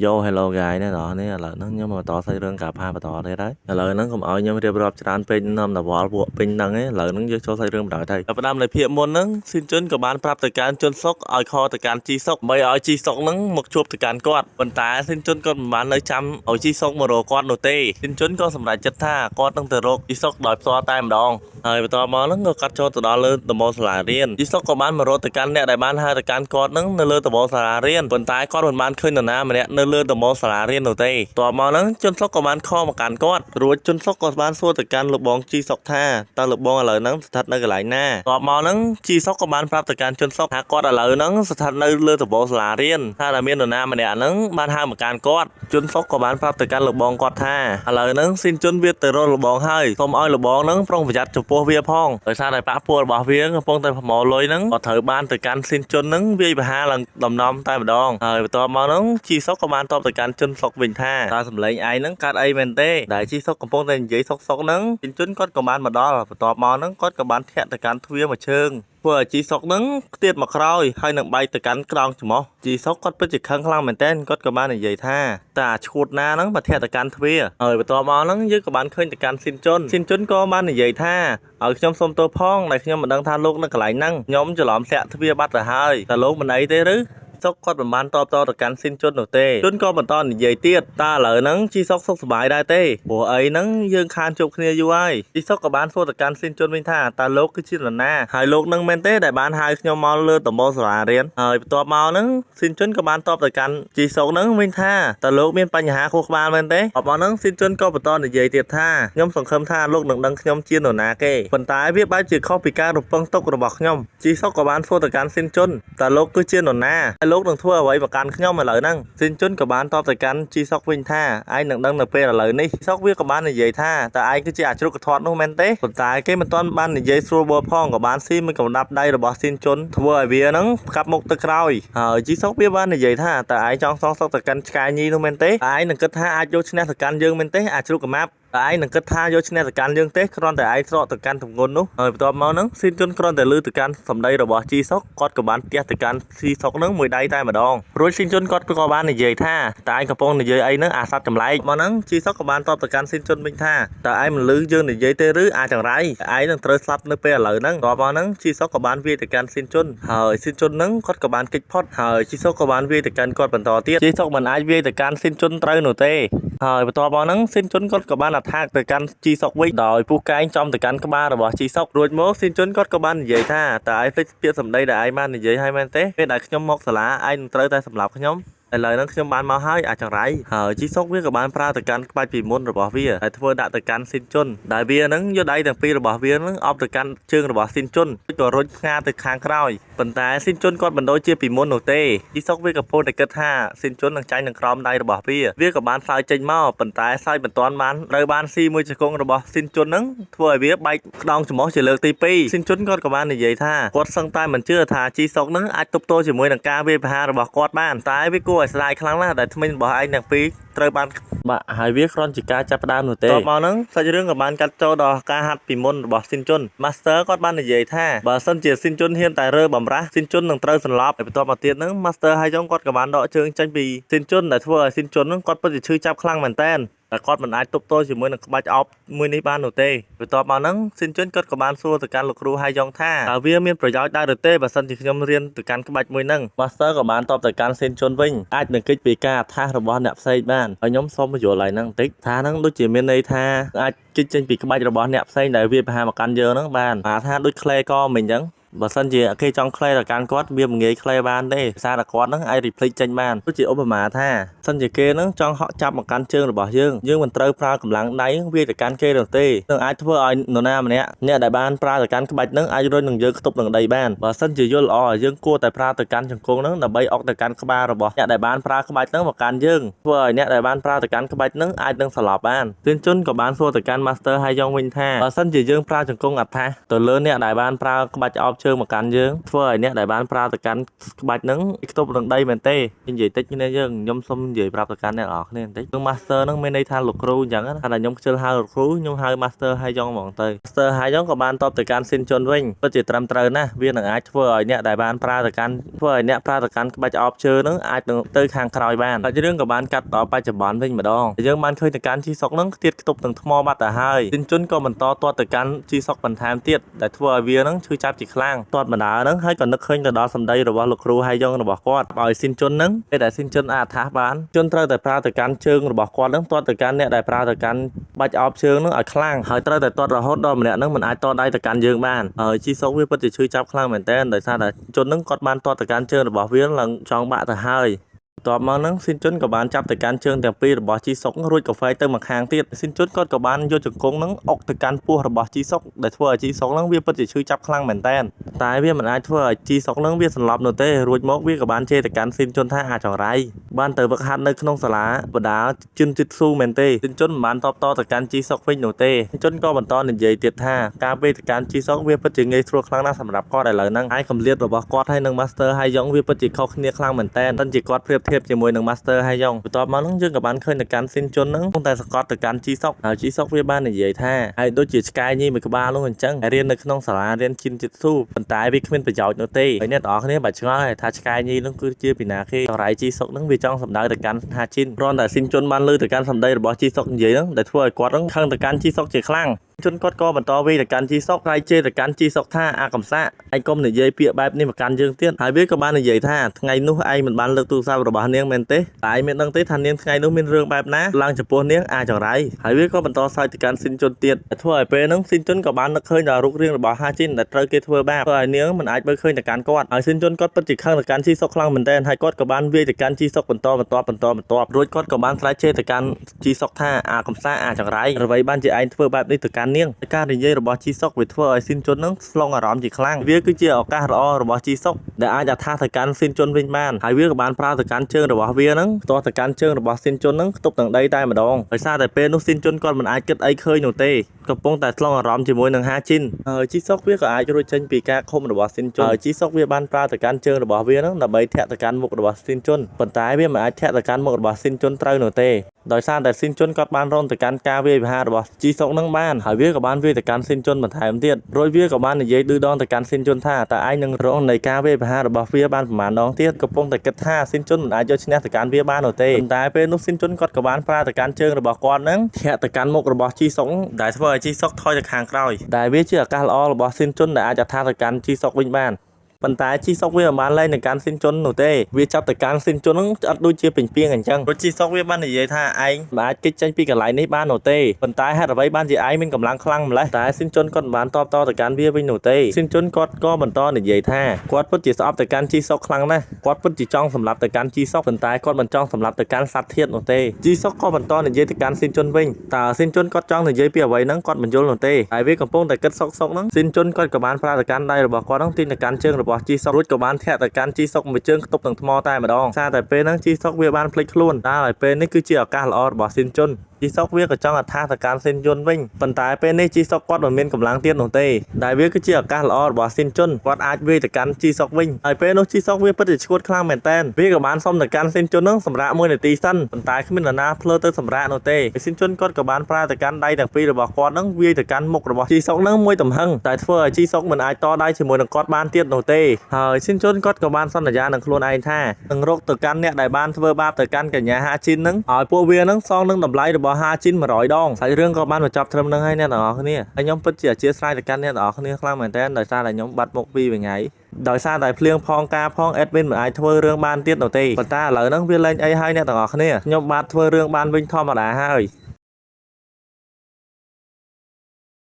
Yo hello guys នេះដល់នេះឥឡូវហ្នឹងខ្ញុំមកតស្អីរឿងការផាបន្តទៀតហើយឥឡូវហ្នឹងកុំឲ្យខ្ញុំរៀបរាប់ច្រើនពេកនាំតវល់ពួកពេញហ្នឹងឯងឥឡូវហ្នឹងយើងចូលស្អីរឿងបន្តទៅផ្ដើមនៃភាគមុនហ្នឹងស៊ីនជុនក៏បានប្រាប់ទៅកាន់ជុនសុកឲ្យខទៅកាន់ជីសុកបីឲ្យជីសុកហ្នឹងមកជួបទៅកាន់គាត់ប៉ុន្តែស៊ីនជុនក៏មិនបាននៅចាំឲ្យជីសុកមករកគាត់នោះទេស៊ីនជុនក៏សម្រេចចិត្តថាគាត់នឹងទៅរកជីសុកដោយផ្ទាល់តែម្ដងហើយបន្ទាប់មកហ្នឹងក៏កាត់ចូលទៅដល់លើដំបូលសាលារៀនជីសុកក៏បានមករកទៅកាន់អ្នកដែលបានហៅទៅកាន់គាត់ហ្នឹងនៅលើដំបូលសាលារៀនប៉ុន្តែគាត់មិនបានឃើញនរណាម្នាក់នៅលើដំបូលសាលារៀននោះទេតបមកហ្នឹងជន់សុកក៏បានខកមកកាន់គាត់រួចជន់សុកក៏បានសួរទៅកាន់លោកបងជីសុកថាតើលោកបងឥឡូវហ្នឹងស្ថិតនៅកន្លែងណាតបមកហ្នឹងជីសុកក៏បានប្រាប់ទៅកាន់ជន់សុកថាគាត់ឥឡូវហ្នឹងស្ថិតនៅលើដំបូលសាលារៀនថាតែមាននរណាម្នាក់ហ្នឹងបានហៅមកកាន់គាត់ជន់សុកក៏បានប្រាប់ទៅកាន់លោកបងគាត់ថាឥឡូវហ្នឹងស៊ីនជន់វាទៅរកលោកបងហើយសូមឲ្យលោកបងហ្នឹងប្រុងប្រយ័ត្នចំពោះវាផងដោយសារតែប៉ះពលរបស់វាកំពុងតែប្រមូលលុយហ្នឹងក៏ត្រូវបានទៅកាន់ស៊ីនជន់ហ្នឹងវាយប្រហារឡើងដំណំតែម្ដងហើយបន្ទាប់មកហ្នឹងជីសុកក៏បានតបទៅកាន់ជន់សុកវិញថាតើសម្លេងឯងហ្នឹងកាត់អីមែនទេដែលជីសុកកំពុងតែនិយាយសុកហ្នឹងស៊ីនជន់គាត់ក៏បានមកដល់បន្ទាប់មកហ្នឹងគាត់ក៏បានធាក់ទៅកាន់ទ្វារមួយជើងព្រោះជីសុកហ្នឹងខ្ទាតមកក្រោយហើយនឹងបែកទៅកាន់ក្រោងច្រមុះជីសុកគាត់ពិតជាខឹងខ្លាំងមែនទែនគាត់ក៏បាននិយាយថាតើឈួតណាហ្នឹងមកធាក់ទៅកាន់ទ្វារហើយបន្ទាប់មកហ្នឹងយើងក៏បានឃើញទៅកាន់ស៊ីនជុនក៏បាននិយាយថាឲ្យខ្ញុំសុំទោសផងដែលខ្ញុំមិនដឹងថាលោកនៅកន្លែងហ្នឹងខ្ញុំច្រឡំធ្លាក់ទ្វារបាត់ទៅហើយតើលោកមិនអីទេឬសុកគាត់មិនបានតបទៅកាន់ស៊ីនជុននោះទេជុនក៏បន្តនិយាយទៀតតើឥឡូវហ្នឹងជីសុកសុខសប្បាយដែរទេព្រោះអីហ្នឹងយើងខានជួបគ្នាយូរហើយជីសុកក៏បានសួរទៅកាន់ស៊ីនជុនវិញថាតើលោកគឺជានរណាហើយលោកនឹងមែនទេដែលបានហៅខ្ញុំមកលើដំបូលសាលារៀនហើយបន្ទាប់មកហ្នឹងស៊ីនជុនក៏បានតបទៅកាន់ជីសុកហ្នឹងវិញថាតើលោកមានបញ្ហាខួរក្បាលមែនទេអបមកហ្នឹងស៊ីនជុនក៏បន្តនិយាយទៀតថាខ្ញុំសង្ឃឹមថាលោកនឹងដឹងខ្ញុំជានរណាគេប៉ុន្តែវាបែបជាខុសពីការរំពឹងទុករបស់ខ្ញុំជីសុកក៏បានសួរទៅកាន់ស៊ីនជុនតើលោកគឺជានរណាលោកនឹងធ្វើអ្វីមកកាន់ខ្ញុំឥឡូវហ្នឹងស៊ីនជុនក៏បានតបទៅកាន់ជីសុកវិញថាឯងនឹងដឹងនៅពេលឥឡូវនេះជីសុកវាក៏បាននិយាយថាតើឯងគឺជាអាជ្រុកកធាត់នោះមែនទេប៉ុន្តែគេមិនទាន់បាននិយាយស្រួលបួលផងក៏បានស៊ីមួយកំដាប់ដៃរបស់ស៊ីនជុនធ្វើឲ្យវាហ្នឹងផ្កាប់មុខទៅក្រោយហើយជីសុកវាបាននិយាយថាតើឯងចង់សងសឹកទៅកាន់ឆ្កែញីនោះមែនទេឯងនឹងគិតថាអាចយកឈ្នះទៅកាន់យើងមែនទេអាជ្រុកកម៉ាប់តែឯងនឹងគិតថាយកឈ្នះទៅកាន់យើងទេគ្រាន់តែឯងស្រកទៅកាន់ទម្ងន់នោះហើយបន្ទាប់មកហ្នឹងស៊ីនជុនគ្រាន់តែលឺទៅកាន់សម្ដីរបស់ជីសុកគាត់ក៏បានទះទៅកាន់ស៊ីសុកហ្នឹងមួយដៃតែម្ដងរួចស៊ីនជុនគាត់ក៏បាននិយាយថាតើឯងកំពុងនិយាយអីហ្នឹងអាសត្វចម្លែកមកហ្នឹងជីសុកក៏បានតបទៅកាន់ស៊ីនជុនវិញថាតើឯងមិនលឺយើងនិយាយទេឬអាចង្រៃឯងនឹងត្រូវស្លាប់នៅពេលឥឡូវហ្នឹងបន្ទាប់មកហ្នឹងជីសុកក៏បានវាយទៅកាន់ស៊ីនជុនហើយស៊ីនជុនហ្នឹងគាត់ក៏បានគេចផុតហើយជីសុកក៏បានវាយទៅកាន់គាត់បន្តទៀតជីសុកមិនអាចវាយទៅកាន់ស៊ីនជុនត្រូវនោះទេហើយបន្ទាប់មកហ្នឹងស៊ីនជុនគាត់ក៏បានអថាកទៅកាន់ជីសុកវិញដោយពូកែងចំទៅកាន់ក្បាលរបស់ជីសុករួចមកស៊ីនជុនគាត់ក៏បាននិយាយថាតើឯងភ្លេចពាក្យសម្ដីដែលឯងបាននិយាយឲ្យមែនទេពេលដែលខ្ញុំមកសាលាឯងនឹងត្រូវតែសម្លាប់ខ្ញុំឥឡូវហ្នឹងខ្ញុំបានមកហើយអាចង្រៃហើយជីសុកវាក៏បានប្រើទៅកាន់ក្បាច់ពីមុនរបស់វាហើយធ្វើដាក់ទៅកាន់ស៊ីនជុនដែលវាហ្នឹងយកដៃទាំងពីររបស់វាហ្នឹងអបទៅកាន់ជើងរបស់ស៊ីនជុនក៏រុញផ្ងាទៅខាងក្រោយប៉ុន្តែស៊ីនជុនគាត់មិនដូចជាពីមុននោះទេជីសុកវាក៏ពោលតែគិតថាស៊ីនជុននឹងចាញ់នឹងក្រោមដៃរបស់វាក៏បានសើចចេញមកប៉ុន្តែសើចមិនទាន់បានត្រូវបានស៊ីមួយជង្គង់របស់ស៊ីនជុនហ្នឹងធ្វើឲ្យវាបែកខ្នងច្រមុះជាលើកទី2ស៊ីនជុនគាត់ក៏បាននិយាយថាគាត់សឹងតែមិនជឿថាជីសុកហ្នឹងអាចទប់ទល់ជាមួយនឹងការវាយប្រហាររបស់គាត់បានតែវាគួរឲ្យស្ដាយខ្លាំងណាស់ដែលថ្មីរបស់ឯងទាំងពីរត្រូវបានបាក់ហើយវាគ្រាន់ជាការចាប់ផ្ដើមនោះទេតបមកហ្នឹងសាច់រឿងក៏បានកាត់ចូលដល់ការហាត់ពីមុនរបស់ស៊ីនជុន Master គាត់បាននិយាយថាបើសិនជាស៊ីនជុនហ៊ានតែរើបំរាស់ស៊ីនជុននឹងត្រូវសន្លប់ហើយបន្ទាប់មកទៀតហ្នឹង Master ហើយចុងគាត់ក៏បានដកជើងចេញពីស៊ីនជុនដែលធ្វើឲ្យស៊ីនជុនហ្នឹងគាត់ពិតជាឈឺចាប់ខ្លាំងមែនតើតែគាត់មិនអាចទប់ទល់ជាមួយនឹងក្បាច់អប់មួយនេះបាននោះទេបន្ទាប់មកហ្នឹងស៊ីនជុនគាត់ក៏បានសួរទៅកាន់លោកគ្រូហើយយ៉ងថាតើវាមានប្រយោជន៍ដែរឬទេបើសិនជាខ្ញុំរៀនទៅកាន់ក្បាច់មួយហ្នឹង Master ក៏បានតបទៅកាន់ស៊ីនជុនវិញអាចនឹងគេចពីការអត្ថាសរបស់អ្នកផ្សេងបានហើយខ្ញុំសូមបញ្យល់ឲ្យហ្នឹងបន្តិចថាហ្នឹងដូចជាមានន័យថាអាចគេចចេញពីក្បាច់របស់អ្នកផ្សេងដែលវាប្រហារមកកាន់យើងហ្នឹងបានថាដូចក្លេកមិញអញ្ចឹងបើសិនជាគេចង់ក្លែទៅកាន់គាត់វាមិនងាយក្លែបានទេសារតែគាត់ហ្នឹងអាចរីផ្លេចចេញបានដូចជាឧបមាថាសិនជាគេហ្នឹងចង់ហក់ចាប់មកកាន់ជើងរបស់យើងមិនត្រូវប្រើកម្លាំងដៃវាទៅកាន់គេនោះទេនឹងអាចធ្វើឲ្យនរណាម្នាក់អ្នកដែលបានប្រើទៅកាន់ក្បាច់ហ្នឹងអាចរុញនឹងយើងខ្ទប់នឹងដីបានបើសិនជាយល់ល្អយើងគួរតែប្រើទៅកាន់ជង្គង់ហ្នឹងដើម្បីអុកទៅកាន់ក្បាលរបស់អ្នកដែលបានប្រើក្បាច់ហ្នឹងមកកាន់យើងធ្វើឲ្យអ្នកដែលបានប្រើទៅកាន់ក្បាច់ហ្នឹងអាចនឹងស្លាប់បានទឿនជុនក៏បានសួរទៅកាន់ Master ហើយយ៉ងវិញថាបើសិនជាយើងប្រើជង្គង់អត្ថាសទៅលើអ្នកដែលបានប្រើក្បាច់អប់ ជើងមកកាន់យើងធ្វើឲ្យអ្នកដែលបានប្រើទៅកាន់ក្បាច់ហ្នឹងខ្ទប់នឹងដីមែនទេនិយាយតិចគ្នាយើងខ្ញុំសុំនិយាយប្រាប់ទៅកាន់អ្នកនរគ្នាបន្តិចនឹង master ហ្នឹងមានន័យថាលោកគ្រូអញ្ចឹងណាតែខ្ញុំខ្ជិលហៅលោកគ្រូខ្ញុំហៅ master ហើយយ៉ងហ្មងទៅ master ហើយយ៉ងក៏បានតបទៅកាន់ស៊ីនជុនវិញពិតជាត្រឹមត្រូវណាស់វានឹងអាចធ្វើឲ្យអ្នកដែលបានប្រើទៅកាន់ធ្វើឲ្យអ្នកប្រើទៅកាន់ក្បាច់អបជើងហ្នឹងអាចនឹងទៅខាងក្រោយបានហើយរឿងក៏បានកាត់ដល់បច្ចុប្បន្នវិញម្ដងយើងបានឃើញទៅកាន់ជីសុកហ្នឹងទៀតខ្ទប់នឹងថ្មបាត់ទៅហើយស៊ីនជុនក៏បន្តទាត់ទៅកាន់ជីសុកបន្ថែមទៀតដែលធ្វើឲ្យវាហ្នឹងឈឺចាប់ជាខ្លាំងទាត់បណ្ដាហ្នឹងហើយក៏នឹកឃើញទៅដល់សម្ដីរបស់លោកគ្រូហើយយ៉ងរបស់គាត់ឲ្យស៊ីនជុនហ្នឹងពេលដែលស៊ីនជុនអាចថាសបានជុនត្រូវតែប្រើទៅកាន់ជើងរបស់គាត់ហ្នឹងទាត់ទៅកាន់អ្នកដែលប្រើទៅកាន់បាច់អបជើងហ្នឹងឲ្យខ្លាំងហើយត្រូវតែទាត់រហូតដល់ម្នាក់ហ្នឹងមិនអាចទាត់ដៃទៅកាន់យើងបានហើយជីសុកវាពិតជាឈឺចាប់ខ្លាំងមែនតើដោយសារតែជុនហ្នឹងគាត់បានទាត់ទៅកាន់ជើងរបស់វាឡើងចង់បាក់ទៅហើយបន្ទាប់មកហ្នឹងស៊ីនជុនក៏បានចាប់ទៅកាន់ជើងទាំងពីររបស់ជីសុករួចកាហ្វេទៅមកខាងទៀតស៊ីនជុនគាត់ក៏បានយកជង្គង់ហ្នឹងអុកទៅកាន់ពោះរបស់ជីសុកដែលធ្វើឲ្យជីសុកហ្នឹងវាពិតជាឈឺចាប់ខ្លាំងមែនតើតែវាមិនអាចធ្វើឲ្យជីសុកហ្នឹងវាសន្លប់នោះទេរួចមកវាក៏បានជេរទៅកាន់ស៊ីនជុនថាអាចង្រៃបានទៅវឹកហាត់នៅក្នុងសាលាបដាជិនជីតស៊ូមែនទេស៊ីនជុនមិនបានតបតទៅកាន់ជីសុកវិញនោះទេស៊ីនជុនក៏បន្តនិយាយទៀតថាការពេលទៅកាន់ជីសុកវាពិតជាងាយស្រួលខ្លាំងណាស់សម្រាប់គាត់ឥឡូវហ្នឹងហើយកម្រិតរបស់គាត់ហើយនឹង Master ហើយយ៉ងវាពិតជាខុសគ្នាខ្លាំងមែនតើតែជាគាត់ប្រៀបធៀបជាមួយនឹង Master ហើយយ៉ងបន្ទាប់មកហ្នឹងយើងក៏បានឃើញទៅកាន់ស៊ីនជុនហ្នឹងតែសកត់ទៅកាន់ជីសុកហើយជីសុកវាបាននិយាយថាហើយដូចជាឆ្កែញីមួយក្បាលនោះអញ្ចឹងរៀននៅក្នុងសាលារៀនជីនជីតស៊ូប៉ុន្តែវាគ្មានប្រយោជន៍នោះទេហើយអ្នកទាំងអស់គ្នាបាច់ឆ្ងល់ថាឆ្កែញីនោះគឺជាពីណាគេចង្រៃជីសុកហ្នឹងវាចង់សម្ដៅទៅកាន់ថាជីនគ្រាន់តែស៊ីនជុនបានលើទៅកាន់សម្ដីរបស់ជីសុកនិយាយហ្នឹងដែលធ្វើឲ្យគាត់ហ្នឹងខឹងទៅកាន់ជីសុកជាខ្លាំងជុនគាត់ក៏បន្តវាយទៅកាន់ជីសុកហើយជេរទៅកាន់ជីសុកថាអាកំសាឯងកុំនិយាយពាក្យបែបនេះមកកាន់យើងទៀតហើយវាក៏បាននិយាយថាថ្ងៃនោះឯងមិនបានលើកទូរស័ព្ទរបស់នាងមែនទេតែឯងមានដឹងទេថានាងថ្ងៃនោះមានរឿងបែបណាឡើងចំពោះនាងអាចង្រៃហើយវាក៏បន្តសើចទៅកាន់ស៊ីនជុនទៀតធ្វើឲ្យពេលហ្នឹងស៊ីនជុនក៏បាននឹកឃើញដល់រូបរាងរបស់ហាជីនដែលត្រូវគេធ្វើបាបធ្វើឲ្យនាងមិនអាចមើលឃើញទៅកាន់គាត់ហើយស៊ីនជុនគាត់ពិតជាខឹងទៅកាន់ជីសុកខ្លាំងមែនទែនហើយគាត់ក៏បានវាយទៅកាន់ជីសុកបន្តរួចគាត់ក៏បានស្រែកជេរទៅកាន់ជីសុកថាអាកំសាអាចង្រៃអ្វីបានជាឯងធ្វើបែបនេះទៅកាន់នាងការនិយាយរបស់ជីសុកវាធ្វើឲ្យស៊ីនជុននឹងស្លងអារម្មណ៍ជាខ្លាំងវាគឺជាឱកាសល្អរបស់ជីសុកដែលអាចអត្ថាទៅកាន់ស៊ីនជុនវិញបានហើយវាក៏បានប្រើទៅកាន់ជើងរបស់វានឹងផ្ទាស់ទៅកាន់ជើងរបស់ស៊ីនជុននឹងខ្ទប់នឹងដីតែម្ដងដោយសារតែពេលនោះស៊ីនជុនគាត់មិនអាចគិតអីឃើញនោះទេកំពុងតែស្លងអារម្មណ៍ជាមួយនឹងហាជីនហើយជីសុកវាក៏អាចរួចចេញពីការឃុំរបស់ស៊ីនជុនហើយជីសុកវាបានប្រើទៅកាន់ជើងរបស់វានឹងដើម្បីធាក់ទៅកាន់មុខរបស់ស៊ីនជុនប៉ុន្តែវាមិនអាចធាក់ទៅកាន់មុខរបស់ស៊ីនជុនត្រូវនោះទេដោយសារតែស៊ីនជុនគាត់បានរងទៅកាន់ការវាយប្រហាររបស់ជីសុកនឹងបានហើយវាក៏បានវាយទៅកាន់ស៊ីនជុនបន្ថែមទៀតរួចវាក៏បាននិយាយឌឺដងទៅកាន់ស៊ីនជុនថាតើឯងនឹងរងនៃការវាយប្រហាររបស់វាបានប្រមាណដងទៀតកំពុងតែគិតថាស៊ីនជុនមិនអាចយកឈ្នះទៅកាន់វាបាននោះទេប៉ុន្តែពេលនោះស៊ីនជុនគាត់ក៏បានប្រើទៅកាន់ជើងរបស់គាត់នឹងធាក់ទៅកាន់មុខរបស់ជីសុកដែលធ្វើឲ្យជីសុកថយទៅខាងក្រោយដែលវាជាឱកាសល្អរបស់ស៊ីនជុនដែលអាចអត្ថាទៅកាន់ជីសុកវិញបានប៉ុន្តែជីសុកវាមិនបានលែងនឹងកាន់ស៊ីនជុននោះទេវាចាប់ទៅកាន់ស៊ីនជុនហ្នឹងអត់ដូចជាពេញពីងអញ្ចឹងព្រោះជីសុកវាបាននិយាយថាឯងមិនអាចគេចចេញពីកន្លែងនេះបាននោះទេប៉ុន្តែហេតុអ្វីបានជាឯងមានកម្លាំងខ្លាំងម្ល៉េះតែស៊ីនជុនគាត់មិនបានតបតទៅកាន់វាវិញនោះទេស៊ីនជុនគាត់ក៏បន្តនិយាយថាគាត់ពិតជាស្អប់ទៅកាន់ជីសុកខ្លាំងណាស់គាត់ពិតជាចង់សម្លាប់ទៅកាន់ជីសុកប៉ុន្តែគាត់មិនចង់សម្លាប់ទៅកាន់សត្វធាតុនោះទេជីសុកក៏បន្តនិយាយទៅកាន់ស៊ីនជុនវិញតើស៊ីនជុនគាត់ចង់និយាយពីអ្វីហ្នឹងគាត់មិនយល់នោះទេហើយវាកំពុងតែគិតសុកហ្នឹងស៊ីនជុនគាត់ក៏បានប្រើទៅកាន់ដៃរបស់គាត់ហ្នឹងទាញទៅកាន់ជើងរបស់ជីសុករួចក៏បានធាក់ទៅកាន់ជីសុកមួយជើងខ្ទប់នឹងថ្មតែម្ដងសារតែពេលហ្នឹងជីសុកវាបានភ្លេចខ្លួនតែហើយពេលនេះគឺជាឱកាសល្អរបស់ស៊ីនជុនជីសុកវាក៏ចង់អត្ថាទៅកាន់ស៊ីនជុនវិញប៉ុន្តែពេលនេះជីសុកគាត់មិនមានកម្លាំងទៀតនោះទេដែលវាគឺជាឱកាសល្អរបស់ស៊ីនជុនគាត់អាចវាយទៅកាន់ជីសុកវិញហើយពេលនោះជីសុកវាពិតជាឈួតខ្លាំងមែនតើវាក៏បានសុំទៅកាន់ស៊ីនជុនហ្នឹងសម្រាប់1នាទីសិនប៉ុន្តែគ្មាននរណាភ្លើទៅសម្រាប់នោះទេស៊ីនជុនគាត់ក៏បានប្រើទៅកាន់ដៃទាំងពីររបស់គាត់ហ្នឹងវាយទៅកាន់មុខរបស់ជីសុកហ្នឹងមួយទំហឹងតែធ្វើឲ្យជីសុកមិនអាចតដៃជាមួយនឹងគាត់បានទៀតនោះទេហើយស៊ីនជុនគាត់ក៏បានសន្យានឹងខ្លួនឯងថានឹងរកទៅកាន់អ្នកដែលបានធ្វើបាបទៅកាន់កញ្ញាហាជីនហ្នឹងឲ្យពួកវាហ្នឹងសងនឹងតម្លៃរបស់ហាជីន100ដងសាច់រឿងក៏បានបញ្ចប់ត្រឹមហ្នឹងហើយអ្នកទាំងអស់គ្នាហើយខ្ញុំពិតជាអធិស្ឋានទៅកាន់អ្នកទាំងអស់គ្នាខ្លាំងមែនទែនដោយសារតែខ្ញុំបាត់មុខពីថ្ងៃដោយសារតែភ្លៀងផងការផងអេដមីនមិនអាចធ្វើរឿងបានទៀតនោះទេប៉ុន្តែឥឡូវហ្នឹងវាលែងអីហើយអ្នកទាំងអស់គ្នាខ្ញុំបាទធ្វើរឿងបានវិញធម្មតាហើយ